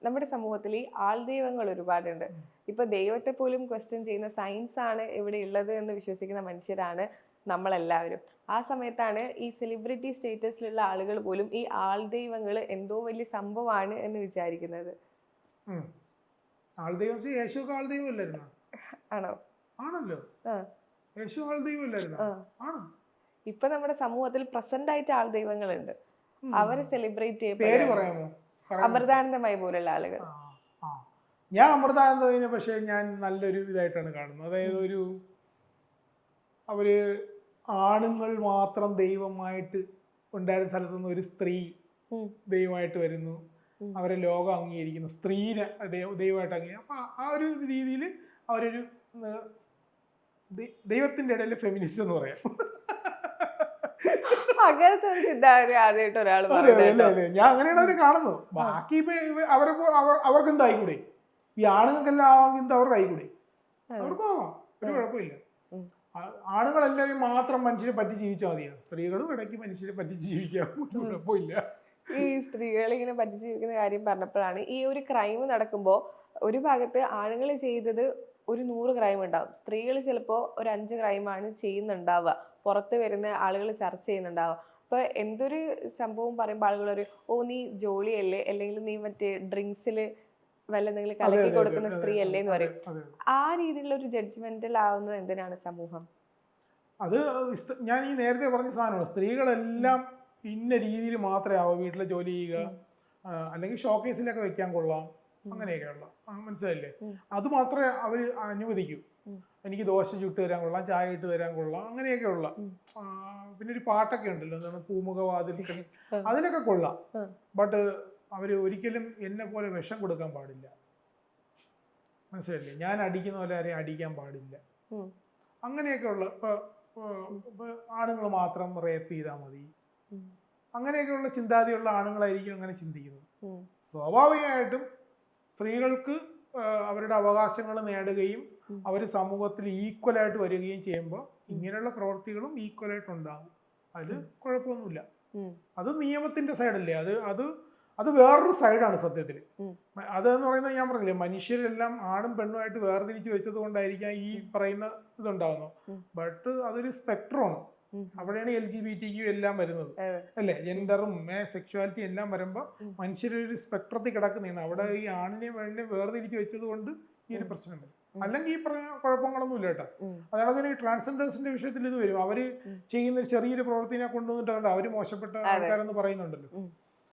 നമ്മുടെ സമൂഹത്തിൽ ഈ ആൾദൈവങ്ങൾ ഒരുപാടുണ്ട്. ഇപ്പൊ ദൈവത്തെ പോലും ക്വസ്റ്റ്യൻ ചെയ്യുന്ന സയൻസ് ആണ് ഇവിടെ ഉള്ളത് എന്ന് വിശ്വസിക്കുന്ന മനുഷ്യരാണ് നമ്മളെല്ലാവരും. ആ സമയത്താണ് ഈ സെലിബ്രിറ്റി സ്റ്റേറ്റസിലുള്ള ആളുകൾ പോലും ഈ ആൾദൈവങ്ങൾ എന്തോ വലിയ സംഭവമാണ് എന്ന് വിചാരിക്കുന്നത്. ആൾദൈവം യേശുക്ക് ആൾദൈവം അല്ലായിരുന്നോ? ആണോ? ആണല്ലോ. യേശു ആൾദൈവം അല്ലായിരുന്നോ? ആണ്. ഇപ്പൊ നമ്മുടെ സമൂഹത്തിൽ പ്രസന്റ് ആയിട്ട് ആൾദൈവങ്ങളുണ്ട്. അവരെ സെലിബ്രേറ്റ് പേര് പറയാമോ? അമൃതാനന്ദമായി പോലുള്ള ആളുകൾ. ഞാൻ അമൃതാനന്ദനെ പക്ഷെ ഞാൻ നല്ലൊരു ഇതായിട്ടാണ് കാണുന്നത്. അതായത് അവര് ആണുങ്ങൾ മാത്രം ദൈവമായിട്ട് ഉണ്ടായിരുന്ന സ്ഥലത്ത് നിന്ന് ഒരു സ്ത്രീ ദൈവമായിട്ട് വരുന്നു, അവരെ ലോകം അംഗീകരിക്കുന്നു, സ്ത്രീനെ ദൈവമായിട്ട് അംഗീകരിക്കും. അപ്പൊ ആ ഒരു രീതിയിൽ അവരൊരു ദൈവത്തിന്റെ ഇടയിൽ ഫെമിനിസ്റ്റ് എന്ന് പറയാം. ഞാൻ അങ്ങനെയാണ് അവര് കാണുന്നത്. ബാക്കി ഇപ്പൊ അവർക്ക് എന്തായിക്കൂടെ? ഈ ആണുങ്ങൾക്കെല്ലാം ആവാമെങ്കിൽ എന്താ അവരുടെ ആയിക്കൂടെ? അവർക്ക് ആവാം, ഒരു കുഴപ്പമില്ല. ആണുങ്ങളെല്ലാവരും മാത്രം മനുഷ്യരെ പറ്റി ജീവിച്ചാൽ മതിയാണ്. സ്ത്രീകളും ഇടയ്ക്ക് മനുഷ്യരെ പറ്റി ജീവിക്കാം, ഒരു കുഴപ്പമില്ല. ഈ സ്ത്രീകൾ ഇങ്ങനെ പറ്റി ജീവിക്കുന്ന കാര്യം പറഞ്ഞപ്പോഴാണ്, ഈ ഒരു ക്രൈം നടക്കുമ്പോൾ ഒരു ഭാഗത്ത് ആണുങ്ങൾ ചെയ്തത് ഒരു 100 ക്രൈം ഉണ്ടാവും, സ്ത്രീകൾ ചിലപ്പോൾ ഒരു 5 ക്രൈമാണ് ചെയ്യുന്നുണ്ടാവുക, പുറത്ത് വരുന്ന ആളുകൾ ചർച്ച ചെയ്യുന്നുണ്ടാവുക. അപ്പൊ എന്തൊരു സംഭവം പറയുമ്പോൾ ആളുകൾ ഒരു നീ ജോളിയല്ലേ, അല്ലെങ്കിൽ നീ മറ്റേ ഡ്രിങ്ക്സിൽ വല്ല എന്തെങ്കിലും കലക്കി കൊടുക്കുന്ന സ്ത്രീ അല്ലേ എന്ന് പറയും. ആ രീതിയിലുള്ള ഒരു ജഡ്ജ്മെന്റൽ ആവുന്നത് എന്തിനാണ് സമൂഹം? അത് ഞാൻ ഈ നേരത്തെ പറഞ്ഞ സാധനമാണ്. സ്ത്രീകളെല്ലാം ഇന്ന രീതിയിൽ മാത്രമേ ആവൂ, വീട്ടിലെ ജോലി ചെയ്യുക, അല്ലെങ്കിൽ ഷോക്കേസിലൊക്കെ വെക്കാൻ കൊള്ളാം, അങ്ങനെയൊക്കെയുള്ള, മനസ്സിലായില്ലേ? അത് മാത്രമേ അവർ അനുവദിക്കൂ. എനിക്ക് ദോശ ചുട്ട് തരാൻ കൊള്ളാം, ചായ ഇട്ട് തരാൻ കൊള്ളാം, അങ്ങനെയൊക്കെയുള്ള. പിന്നെ ഒരു പാട്ടൊക്കെ ഉണ്ടല്ലോ, എന്താണ്, പൂമുഖവാതിൽക്കൽ, അതിനൊക്കെ കൊള്ളാം. ബട്ട് അവർ ഒരിക്കലും എന്നെ പോലെ വിഷം കൊടുക്കാൻ പാടില്ല, മനസ്സിലായില്ലേ? ഞാൻ അടിക്കുന്ന പോലെ ആരെയും അടിക്കാൻ പാടില്ല, അങ്ങനെയൊക്കെയുള്ള. ഇപ്പൊ ആണുങ്ങൾ മാത്രം റേപ്പ് ചെയ്താൽ മതി, അങ്ങനെയൊക്കെയുള്ള ചിന്താഗതിയുള്ള ആണുങ്ങളായിരിക്കും അങ്ങനെ ചിന്തിക്കുന്നത്. സ്വാഭാവികമായിട്ടും സ്ത്രീകൾക്ക് അവരുടെ അവകാശങ്ങൾ നേടുകയും അവർ സമൂഹത്തിൽ ഈക്വലായിട്ട് വരികയും ചെയ്യുമ്പോൾ ഇങ്ങനെയുള്ള പ്രവൃത്തികളും ഈക്വലായിട്ട് ഉണ്ടാകും. അതിൽ കുഴപ്പമൊന്നുമില്ല. അത് നിയമത്തിന്റെ സൈഡല്ലേ, അത് വേറൊരു സൈഡാണ് സത്യത്തിൽ. അതെന്ന് പറയുന്നത് ഞാൻ പറഞ്ഞില്ലേ, മനുഷ്യരെല്ലാം ആണും പെണ്ണുമായിട്ട് വേർതിരിച്ച് വെച്ചത് കൊണ്ടായിരിക്കാം ഈ പറയുന്ന ഇതുണ്ടാവുന്നു. ബട്ട് അതൊരു സ്പെക്ട്രമാണ്. അവിടെയാണ് LGBTQ എല്ലാം വരുന്നത്, അല്ലേ? ജെൻഡറും സെക്ഷ്വാലിറ്റി എല്ലാം വരുമ്പോൾ മനുഷ്യരൊരു സ്പെക്ട്രത്തിൽ കിടക്കുന്നതാണ്. അവിടെ ഈ ആണിനെ പെണ്ണിനെ വേർതിരിച്ച് വെച്ചത് കൊണ്ട് ഈ ഒരു പ്രശ്നം വരും. അല്ലെങ്കിൽ ഈ പറഞ്ഞ കുഴപ്പങ്ങളൊന്നും ഇല്ല കേട്ടോ. അതേപോലെ ഈ ട്രാൻസ്ജെൻഡേഴ്സിന്റെ വിഷയത്തിൽ ഇത് വരും. അവര് ചെയ്യുന്ന ചെറിയൊരു പ്രവൃത്തിനെ കൊണ്ടുവന്നിട്ടുണ്ട് അവര് മോശപ്പെട്ട ആൾക്കാരെന്ന് പറയുന്നുണ്ടല്ലോ.